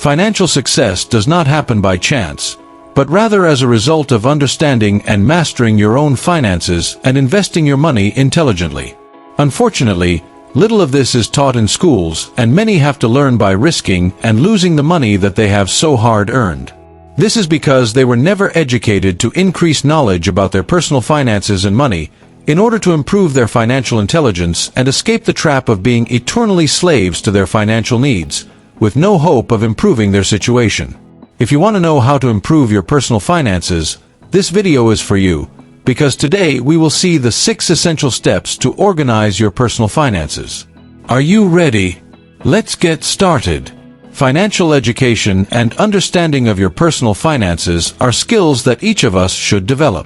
Financial success does not happen by chance, but rather as a result of understanding and mastering your own finances and investing your money intelligently. Unfortunately, little of this is taught in schools, and many have to learn by risking and losing the money that they have so hard earned. This is because they were never educated to increase knowledge about their personal finances and money in order to improve their financial intelligence and escape the trap of being eternally slaves to their financial needs, with no hope of improving their situation. If you want to know how to improve your personal finances, this video is for you, because today we will see the 6 essential steps to organize your personal finances. Are you ready? Let's get started. Financial education and understanding of your personal finances are skills that each of us should develop.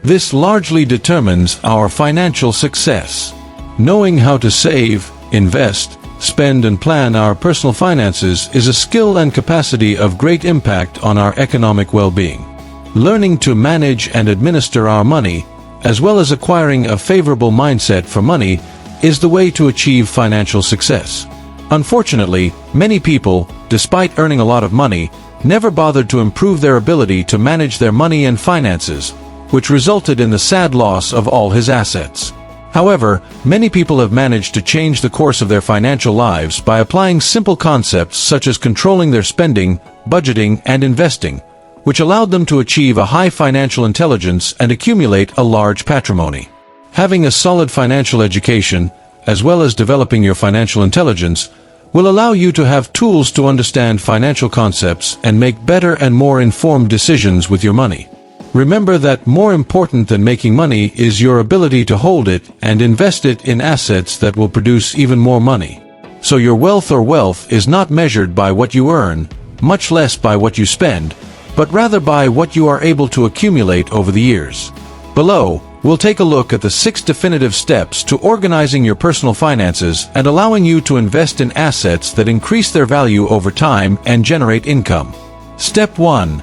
This largely determines our financial success. Knowing how to save, invest, spend and plan our personal finances is a skill and capacity of great impact on our economic well-being. Learning to manage and administer our money, as well as acquiring a favorable mindset for money, is the way to achieve financial success. Unfortunately, many people, despite earning a lot of money, never bothered to improve their ability to manage their money and finances, which resulted in the sad loss of all his assets. However, many people have managed to change the course of their financial lives by applying simple concepts such as controlling their spending, budgeting, and investing, which allowed them to achieve a high financial intelligence and accumulate a large patrimony. Having a solid financial education, as well as developing your financial intelligence, will allow you to have tools to understand financial concepts and make better and more informed decisions with your money. Remember that more important than making money is your ability to hold it and invest it in assets that will produce even more money. So your wealth is not measured by what you earn, much less by what you spend, but rather by what you are able to accumulate over the years. Below, we'll take a look at the 6 definitive steps to organizing your personal finances and allowing you to invest in assets that increase their value over time and generate income. Step 1.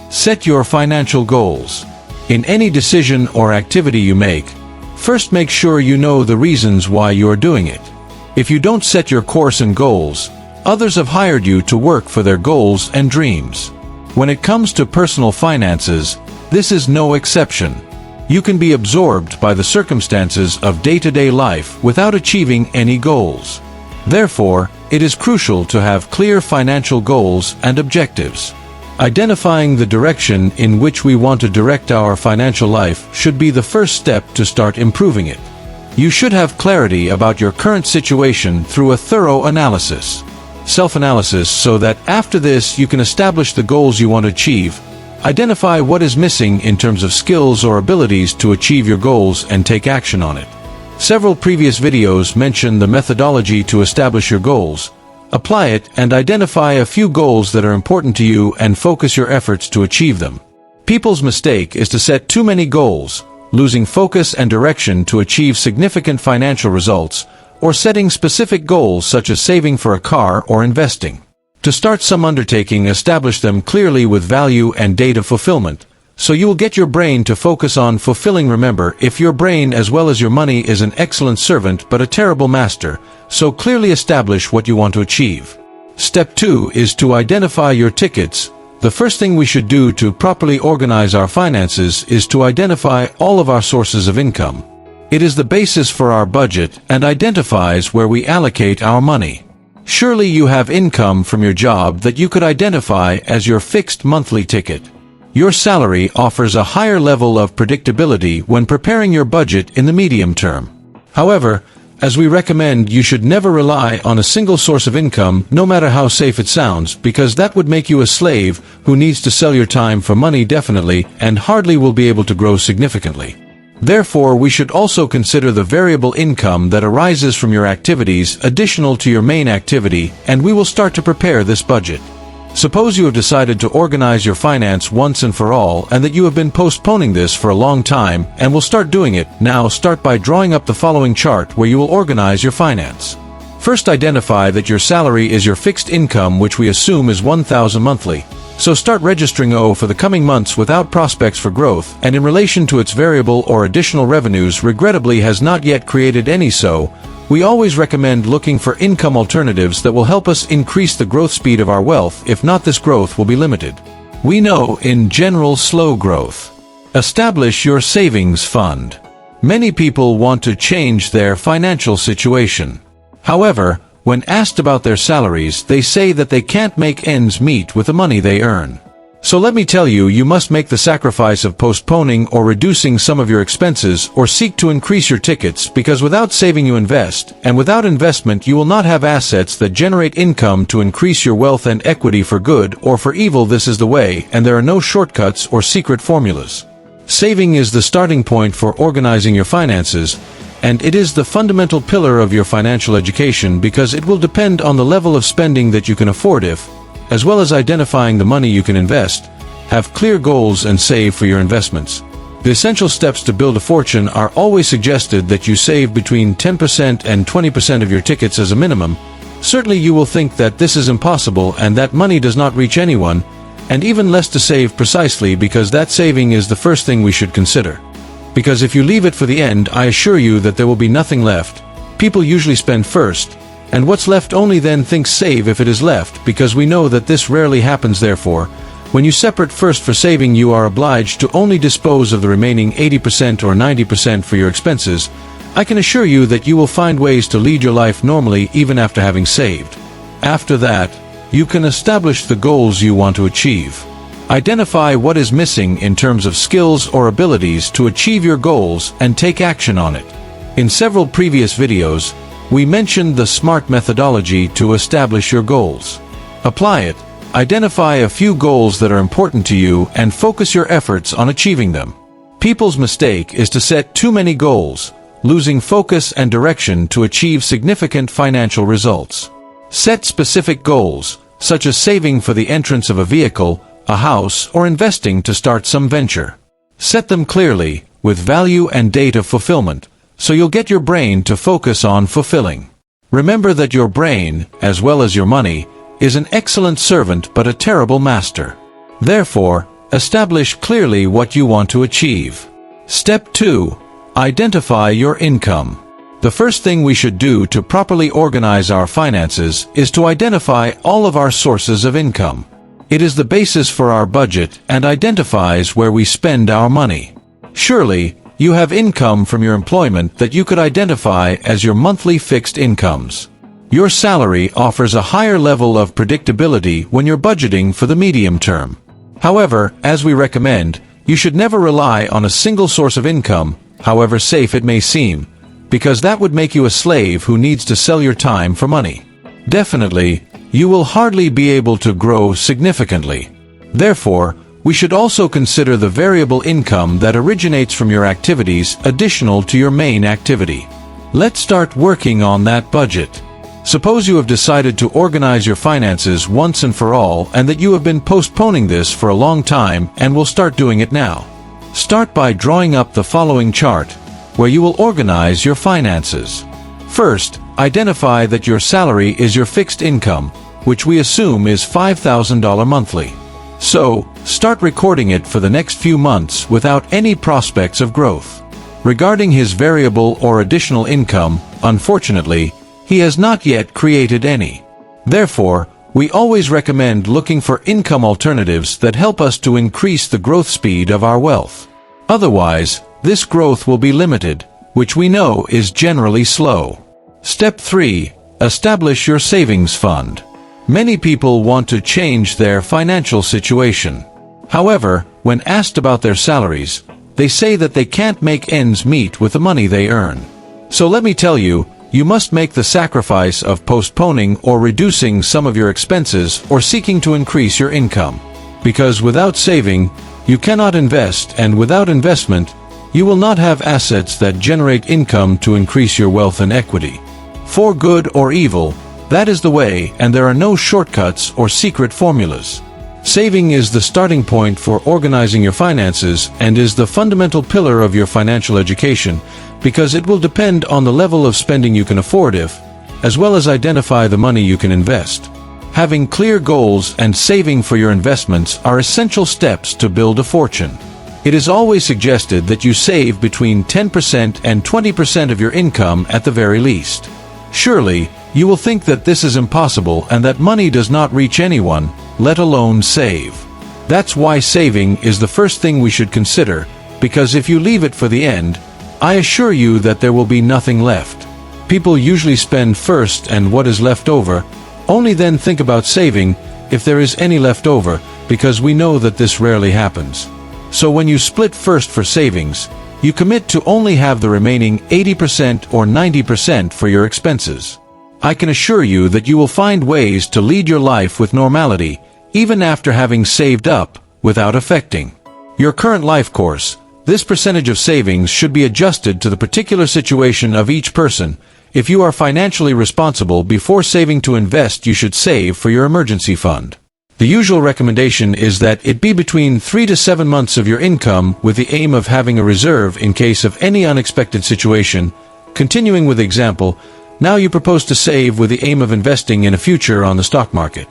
Set your financial goals. In any decision or activity you make, first make sure you know the reasons why you are doing it. If you don't set your course and goals, others have hired you to work for their goals and dreams. When it comes to personal finances, this is no exception. You can be absorbed by the circumstances of day-to-day life without achieving any goals. Therefore, it is crucial to have clear financial goals and objectives. Identifying the direction in which we want to direct our financial life should be the first step to start improving it. You should have clarity about your current situation through a thorough analysis, self-analysis, so that after this you can establish the goals you want to achieve, identify what is missing in terms of skills or abilities to achieve your goals, and take action on it. Several previous videos mention the methodology to establish your goals. Apply it and identify a few goals that are important to you and focus your efforts to achieve them. People's mistake is to set too many goals, losing focus and direction to achieve significant financial results, or setting specific goals such as saving for a car or investing. To start some undertaking, establish them clearly with value and date of fulfillment, so you will get your brain to focus on fulfilling. Remember, if your brain as well as your money is an excellent servant but a terrible master, so clearly establish what you want to achieve. Step 2 is to identify your tickets. The first thing we should do to properly organize our finances is to identify all of our sources of income. It is the basis for our budget and identifies where we allocate our money. Surely you have income from your job that you could identify as your fixed monthly ticket. Your salary offers a higher level of predictability when preparing your budget in the medium term. However, as we recommend, you should never rely on a single source of income, no matter how safe it sounds, because that would make you a slave who needs to sell your time for money definitely and hardly will be able to grow significantly. Therefore, we should also consider the variable income that arises from your activities additional to your main activity, and we will start to prepare this budget. Suppose you have decided to organize your finance once and for all, and that you have been postponing this for a long time and will start doing it now. Start by drawing up the following chart where you will organize your finance. First, identify that your salary is your fixed income, which we assume is $1,000 monthly. So start registering O for the coming months without prospects for growth, and in relation to its variable or additional revenues, regrettably has not yet created any, so we always recommend looking for income alternatives that will help us increase the growth speed of our wealth. If not, this growth will be limited. We know, in general, slow growth. Establish your savings fund. Many people want to change their financial situation. However, when asked about their salaries, they say that they can't make ends meet with the money they earn. So let me tell you, you must make the sacrifice of postponing or reducing some of your expenses or seek to increase your tickets, because without saving you invest, and without investment you will not have assets that generate income to increase your wealth and equity for good or for evil. This is the way, and there are no shortcuts or secret formulas. Saving is the starting point for organizing your finances, and it is the fundamental pillar of your financial education, because it will depend on the level of spending that you can afford. If, as well as identifying the money you can invest, have clear goals and save for your investments. The essential steps to build a fortune are always suggested that you save between 10% and 20% of your tickets as a minimum. Certainly you will think that this is impossible and that money does not reach anyone, and even less to save precisely, because that saving is the first thing we should consider. Because if you leave it for the end, I assure you that there will be nothing left. People usually spend first, and what's left only then thinks save if it is left, because we know that this rarely happens. Therefore, when you separate first for saving, you are obliged to only dispose of the remaining 80% or 90% for your expenses. I can assure you that you will find ways to lead your life normally even after having saved. After that, you can establish the goals you want to achieve. Identify what is missing in terms of skills or abilities to achieve your goals and take action on it. In several previous videos, we mentioned the SMART methodology to establish your goals. Apply it, identify a few goals that are important to you, and focus your efforts on achieving them. People's mistake is to set too many goals, losing focus and direction to achieve significant financial results. Set specific goals, such as saving for the entrance of a vehicle, a house, or investing to start some venture. Set them clearly, with value and date of fulfillment, so you'll get your brain to focus on fulfilling. Remember that your brain, as well as your money, is an excellent servant but a terrible master. Therefore, establish clearly what you want to achieve. Step 2. Identify your income. The first thing we should do to properly organize our finances is to identify all of our sources of income. It is the basis for our budget and identifies where we spend our money. Surely, you have income from your employment that you could identify as your monthly fixed incomes. Your salary offers a higher level of predictability when you're budgeting for the medium term. However, as we recommend, you should never rely on a single source of income, however safe it may seem, because that would make you a slave who needs to sell your time for money. Definitely, you will hardly be able to grow significantly. Therefore, we should also consider the variable income that originates from your activities additional to your main activity. Let's start working on that budget. Suppose you have decided to organize your finances once and for all, and that you have been postponing this for a long time and will start doing it now. Start by drawing up the following chart, where you will organize your finances. First, identify that your salary is your fixed income, which we assume is $5,000 monthly. So, start recording it for the next few months without any prospects of growth. Regarding his variable or additional income, unfortunately, he has not yet created any. Therefore, we always recommend looking for income alternatives that help us to increase the growth speed of our wealth. Otherwise, this growth will be limited, which we know is generally slow. Step 3. Establish your savings fund. Many people want to change their financial situation. However, when asked about their salaries, they say that they can't make ends meet with the money they earn. So let me tell you, you must make the sacrifice of postponing or reducing some of your expenses or seeking to increase your income. Because without saving, you cannot invest, and without investment, you will not have assets that generate income to increase your wealth and equity. For good or evil, that is the way, and there are no shortcuts or secret formulas. Saving is the starting point for organizing your finances and is the fundamental pillar of your financial education, because it will depend on the level of spending you can afford, if, as well as identify the money you can invest. Having clear goals and saving for your investments are essential steps to build a fortune. It is always suggested that you save between 10% and 20% of your income at the very least. Surely, you will think that this is impossible and that money does not reach anyone, let alone save. That's why saving is the first thing we should consider, because if you leave it for the end, I assure you that there will be nothing left. People usually spend first and what is left over, only then think about saving, if there is any left over, because we know that this rarely happens. So when you split first for savings, you commit to only have the remaining 80% or 90% for your expenses. I can assure you that you will find ways to lead your life with normality, even after having saved up, without affecting your current life course. This percentage of savings should be adjusted to the particular situation of each person. If you are financially responsible before saving to invest, you should save for your emergency fund. The usual recommendation is that it be between 3 to 7 months of your income with the aim of having a reserve in case of any unexpected situation. Continuing with the example, now you propose to save with the aim of investing in a future on the stock market.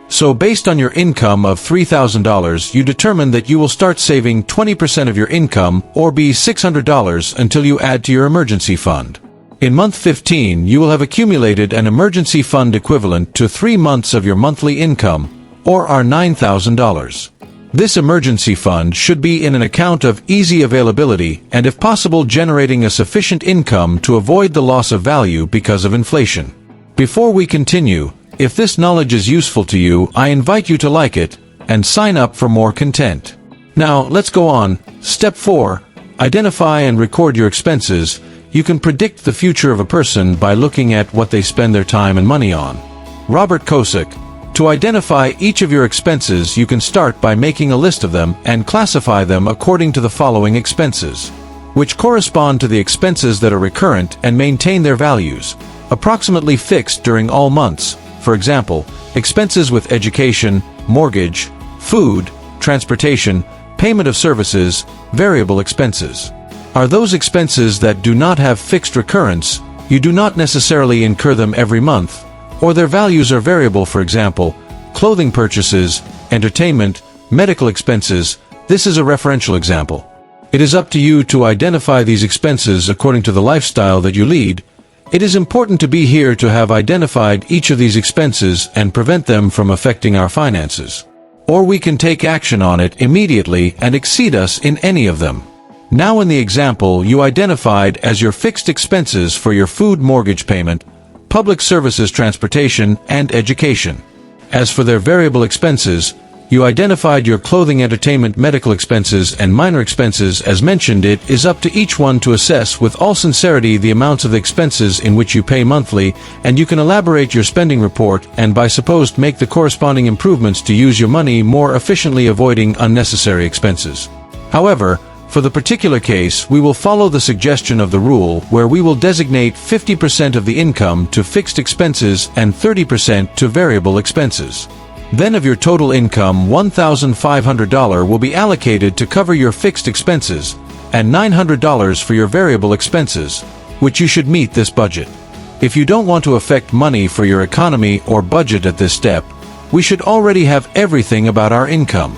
So based on your income of $3,000, you determine that you will start saving 20% of your income, or be $600, until you add to your emergency fund. In month 15, you will have accumulated an emergency fund equivalent to 3 months of your monthly income, or are $9,000. This emergency fund should be in an account of easy availability and if possible generating a sufficient income to avoid the loss of value because of inflation. Before we continue, if this knowledge is useful to you, I invite you to like it and sign up for more content. Now, let's go on. Step 4. Identify and record your expenses. You can predict the future of a person by looking at what they spend their time and money on. Robert Kosick. To identify each of your expenses, you can start by making a list of them and classify them according to the following expenses, which correspond to the expenses that are recurrent and maintain their values, approximately fixed during all months. For example, expenses with education, mortgage, food, transportation, payment of services, variable expenses. Are those expenses that do not have fixed recurrence, you do not necessarily incur them every month, or their values are variable, for example, clothing purchases, entertainment, medical expenses. This is a referential example. It is up to you to identify these expenses according to the lifestyle that you lead. It is important to be here to have identified each of these expenses and prevent them from affecting our finances. Or we can take action on it immediately and exceed us in any of them. Now in the example you identified as your fixed expenses for your food, mortgage payment, public services, transportation, and education. As for their variable expenses, you identified your clothing, entertainment, medical expenses, and minor expenses. As mentioned, it is up to each one to assess with all sincerity the amounts of the expenses in which you pay monthly, and you can elaborate your spending report and by supposed make the corresponding improvements to use your money more efficiently, avoiding unnecessary expenses. However, for the particular case, we will follow the suggestion of the rule where we will designate 50% of the income to fixed expenses and 30% to variable expenses. Then of your total income, $1,500 will be allocated to cover your fixed expenses and $900 for your variable expenses, which you should meet this budget. If you don't want to affect money for your economy or budget at this step, we should already have everything about our income,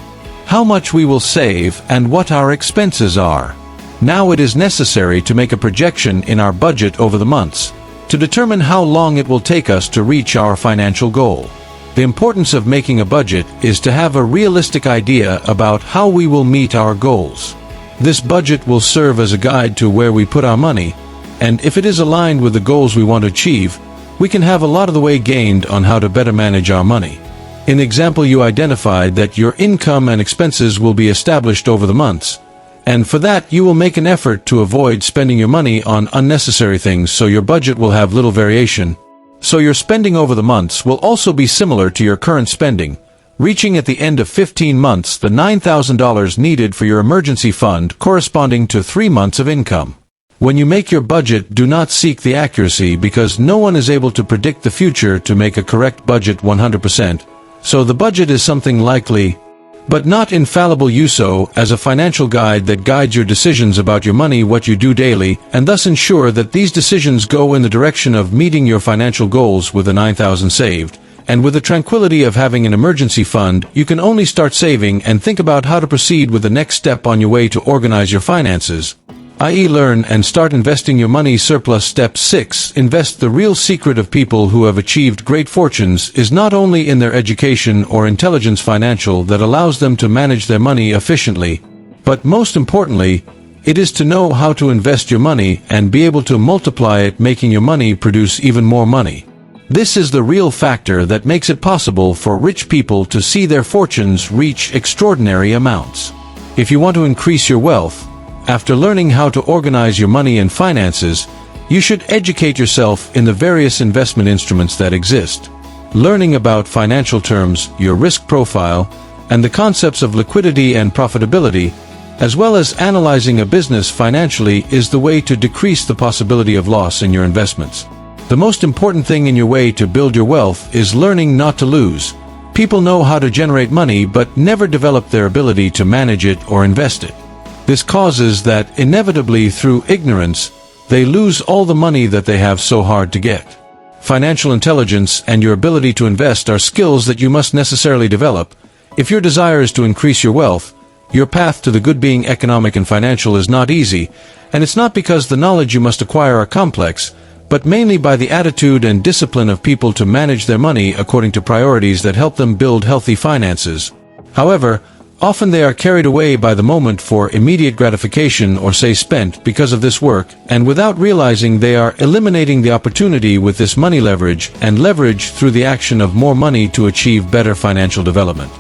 how much we will save, and what our expenses are. Now it is necessary to make a projection in our budget over the months, to determine how long it will take us to reach our financial goal. The importance of making a budget is to have a realistic idea about how we will meet our goals. This budget will serve as a guide to where we put our money, and if it is aligned with the goals we want to achieve, we can have a lot of the way gained on how to better manage our money. In the example, you identified that your income and expenses will be established over the months, and for that you will make an effort to avoid spending your money on unnecessary things, so your budget will have little variation. So your spending over the months will also be similar to your current spending, reaching at the end of 15 months the $9,000 needed for your emergency fund, corresponding to 3 months of income. When you make your budget, do not seek the accuracy, because no one is able to predict the future to make a correct budget 100%. So the budget is something likely, but not infallible, use so as a financial guide that guides your decisions about your money, what you do daily, and thus ensure that these decisions go in the direction of meeting your financial goals. With the $9,000 saved, and with the tranquility of having an emergency fund, you can only start saving and think about how to proceed with the next step on your way to organize your finances. i.e. learn and start investing your money surplus. Step 6. Invest. The real secret of people who have achieved great fortunes is not only in their education or intelligence financial that allows them to manage their money efficiently, but most importantly, it is to know how to invest your money and be able to multiply it, making your money produce even more money. This is the real factor that makes it possible for rich people to see their fortunes reach extraordinary amounts. If you want to increase your wealth, after learning how to organize your money and finances, you should educate yourself in the various investment instruments that exist. Learning about financial terms, your risk profile, and the concepts of liquidity and profitability, as well as analyzing a business financially, is the way to decrease the possibility of loss in your investments. The most important thing in your way to build your wealth is learning not to lose. People know how to generate money but never develop their ability to manage it or invest it. This causes that, inevitably through ignorance, they lose all the money that they have so hard to get. Financial intelligence and your ability to invest are skills that you must necessarily develop. If your desire is to increase your wealth, your path to the good being economic and financial is not easy, and it's not because the knowledge you must acquire are complex, but mainly by the attitude and discipline of people to manage their money according to priorities that help them build healthy finances. However, often they are carried away by the moment for immediate gratification or say spent because of this work, and without realizing they are eliminating the opportunity with this money leverage and leverage through the action of more money to achieve better financial development.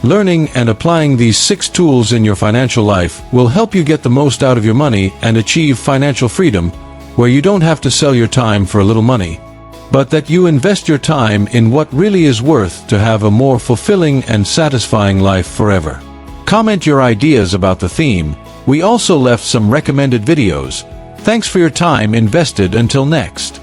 Learning and applying these 6 tools in your financial life will help you get the most out of your money and achieve financial freedom, where you don't have to sell your time for a little money, but that you invest your time in what really is worth to have a more fulfilling and satisfying life forever. Comment your ideas about the theme. We also left some recommended videos. Thanks for your time invested. Until next.